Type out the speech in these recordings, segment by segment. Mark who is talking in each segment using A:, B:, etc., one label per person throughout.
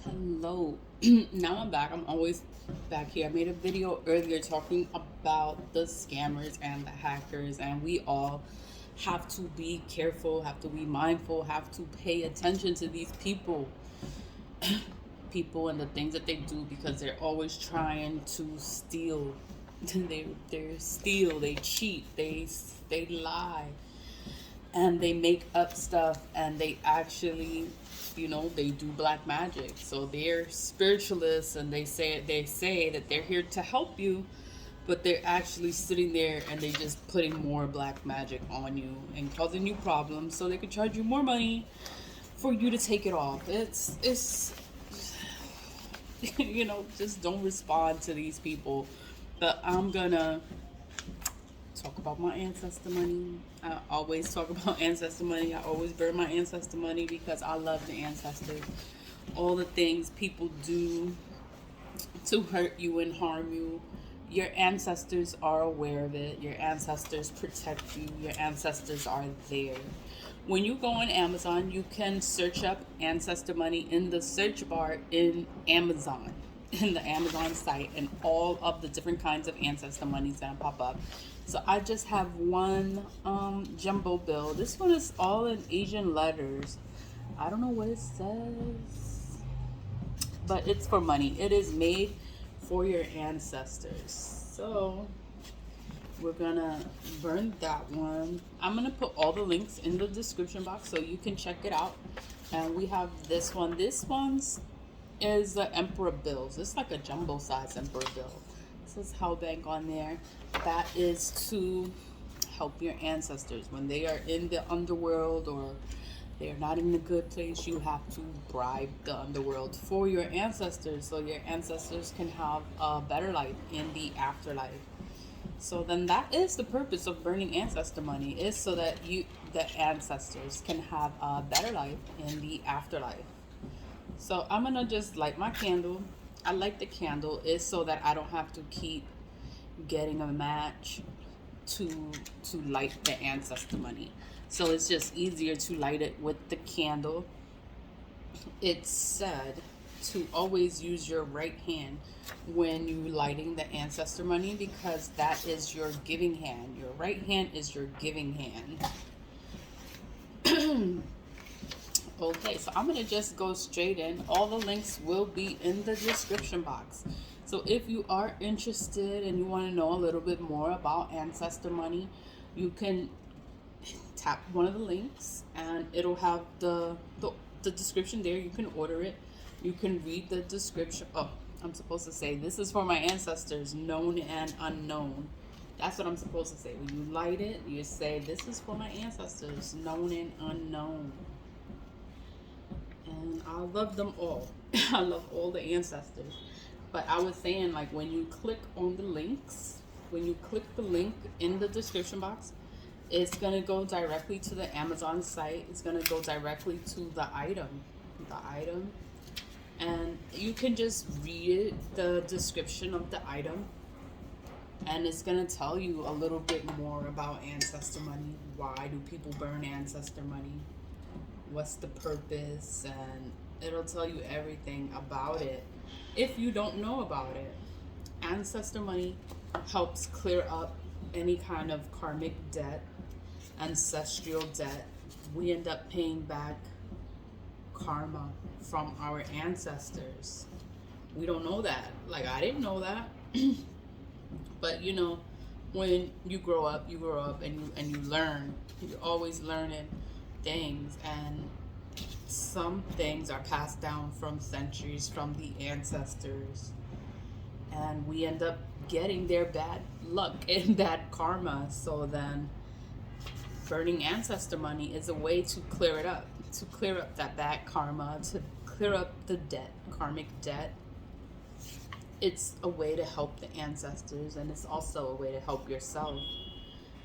A: Hello. Now I'm back. I'm always back here. I made a video earlier talking about the scammers and the hackers, and we all have to be careful, have to be mindful, have to pay attention to these people and the things that they do because they're always trying to steal. They steal, they cheat, they lie, and they make up stuff, and they actually, they do black magic. So they're spiritualists, and they say that they're here to help you, but they're actually sitting there and they just putting more black magic on you and causing you problems so they can charge you more money for you to take it off. It's just don't respond to these people. But I'm gonna talk about my ancestor money. I always talk about ancestor money. I always burn my ancestor money because I love the ancestors. All the things people do to hurt you and harm you, your ancestors are aware of it. Your ancestors protect you. Your ancestors are there. When you go on Amazon, you can search up ancestor money in the search bar in Amazon, in the Amazon site, and all of the different kinds of ancestor monies gonna pop up. So I just have one jumbo bill. This one is all in Asian letters. I don't know what it says, but it's for money. It is made for your ancestors. So we're gonna burn that one. I'm gonna put all the links in the description box so you can check it out. And we have this one. This one's is the emperor bills. It's like a jumbo size emperor bill. This is how bank on there. That is to help your ancestors when they are in the underworld or they're not in a good place. You have to bribe the underworld for your ancestors so your ancestors can have a better life in the afterlife. So then that is the purpose of burning ancestor money, is so that the ancestors can have a better life in the afterlife. So I'm gonna just light my candle. I light the candle is so that I don't have to keep getting a match to light the ancestor money. So it's just easier to light it with the candle. It's said to always use your right hand when you lighting the ancestor money because that is your giving hand. Your right hand is your giving hand. Okay, so I'm gonna just go straight in. All the links will be in the description box. So if you are interested and you want to know a little bit more about ancestor money, you can tap one of the links and it'll have the description there. You can order it. You can read the description. Oh, I'm supposed to say this is for my ancestors, known and unknown. That's what I'm supposed to say. When you light it, you say this is for my ancestors, known and unknown. And I love them all. I love all the ancestors. But I was saying, like, when you click on the links, when you click the link in the description box, it's gonna go directly to the Amazon site. It's gonna go directly to the item, and you can just read the description of the item, and it's gonna tell you a little bit more about ancestor money. Why do people burn ancestor money? What's the purpose? And it'll tell you everything about it if you don't know about it. Ancestor money helps clear up any kind of karmic debt, ancestral debt. We end up paying back karma from our ancestors. We don't know that. Like, I didn't know that. But when you grow up and you learn. You're always learning things, and some things are passed down from centuries from the ancestors, and we end up getting their bad luck and bad karma. So then burning ancestor money is a way to clear it up, to clear up that bad karma, to clear up the debt, karmic debt. It's a way to help the ancestors, and it's also a way to help yourself,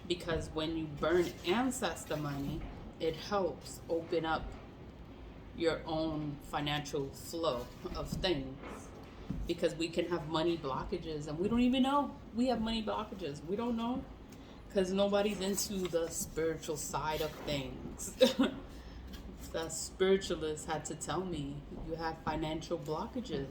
A: because when you burn ancestor money, it helps open up your own financial flow of things, because we can have money blockages and we don't even know we have money blockages. We don't know because nobody's into the spiritual side of things. The spiritualist had to tell me, you have financial blockages.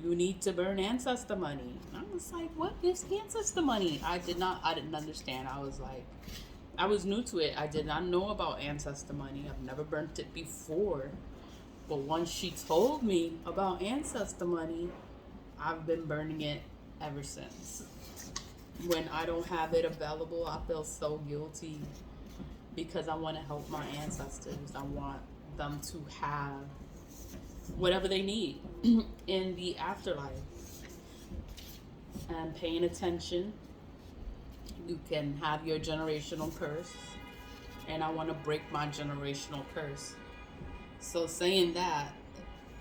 A: You need to burn ancestor money. And I was like, what is ancestor money? I didn't understand. I was new to it. I did not know about ancestor money. I've never burnt it before. But once she told me about ancestor money, I've been burning it ever since. When I don't have it available, I feel so guilty because I want to help my ancestors. I want them to have whatever they need in the afterlife. And paying attention, you can have your generational curse, and I want to break my generational curse. So saying that,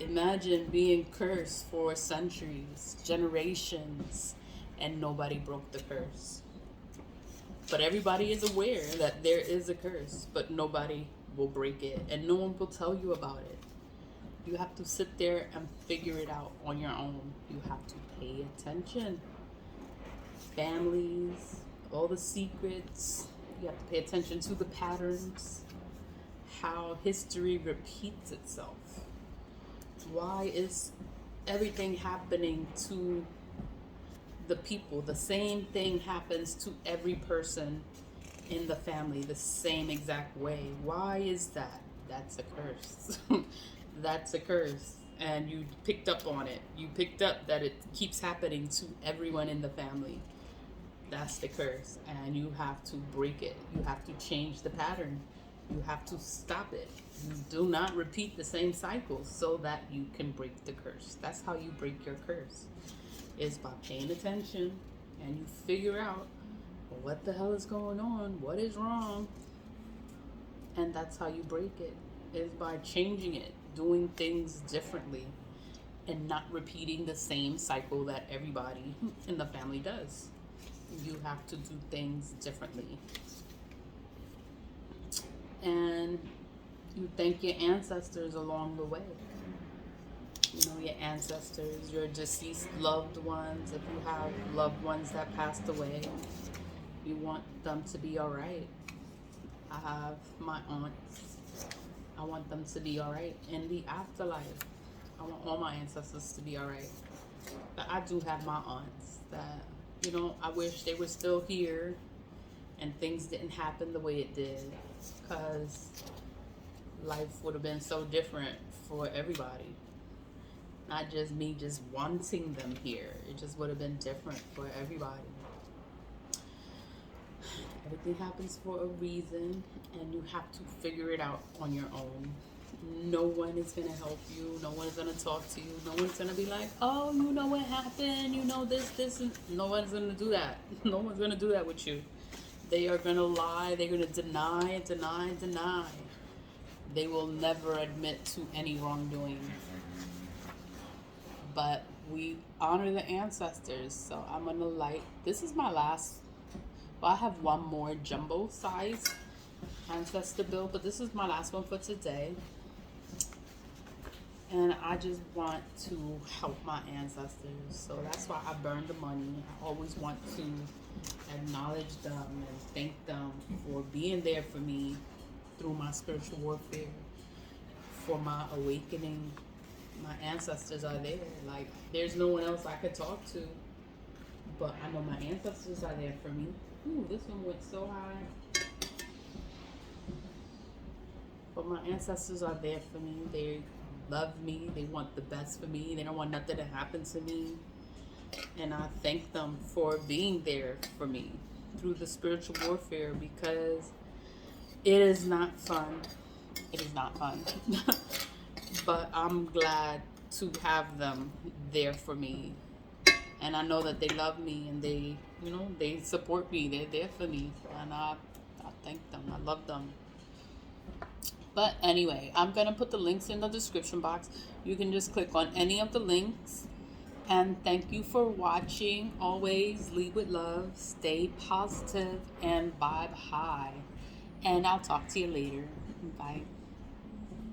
A: imagine being cursed for centuries, generations, and nobody broke the curse. But everybody is aware that there is a curse, but nobody will break it, and no one will tell you about it. You have to sit there and figure it out on your own. You have to pay attention. Families, all the secrets, you have to pay attention to the patterns, how history repeats itself. Why is everything happening to the people? The same thing happens to every person in the family the same exact way. Why is that? That's a curse. That's a curse. And you picked up on it. You picked up that it keeps happening to everyone in the family. That's the curse. And you have to break it. You have to change the pattern. You have to stop it. You do not repeat the same cycle so that you can break the curse. That's how you break your curse, is by paying attention, and you figure out what the hell is going on, what is wrong, and that's how you break it, is by changing it, doing things differently, and not repeating the same cycle that everybody in the family does. You have to do things differently. And you thank your ancestors along the way. You know, your ancestors, your deceased loved ones. If you have loved ones that passed away, you want them to be all right. I have my aunts. I want them to be all right in the afterlife. I want all my ancestors to be all right. But I do have my aunts that, you know, I wish they were still here and things didn't happen the way it did, because life would have been so different for everybody. Not just me just wanting them here. It just would have been different for everybody. Everything happens for a reason, and you have to figure it out on your own. No one is going to help you. No one is going to talk to you. No one's going to be like, oh, you know what happened. You know this. And no one's going to do that. No one's going to do that with you. They are going to lie. They're going to deny. They will never admit to any wrongdoing. But we honor the ancestors. So I'm going to light. This is my last. Well, I have one more jumbo size ancestor bill, but this is my last one for today. And I just want to help my ancestors. So that's why I burn the money. I always want to acknowledge them and thank them for being there for me through my spiritual warfare, for my awakening. My ancestors are there. Like, there's no one else I could talk to, but I know my ancestors are there for me. Ooh, this one went so high. But my ancestors are there for me. They love me. They want the best for me. They don't want nothing to happen to me. And I thank them for being there for me through the spiritual warfare, because it is not fun. It is not fun. But I'm glad to have them there for me. And I know that they love me, and they, you know, they support me. They're there for me. And I thank them. I love them. But anyway, I'm going to put the links in the description box. You can just click on any of the links. And thank you for watching. Always lead with love. Stay positive and vibe high. And I'll talk to you later. Bye.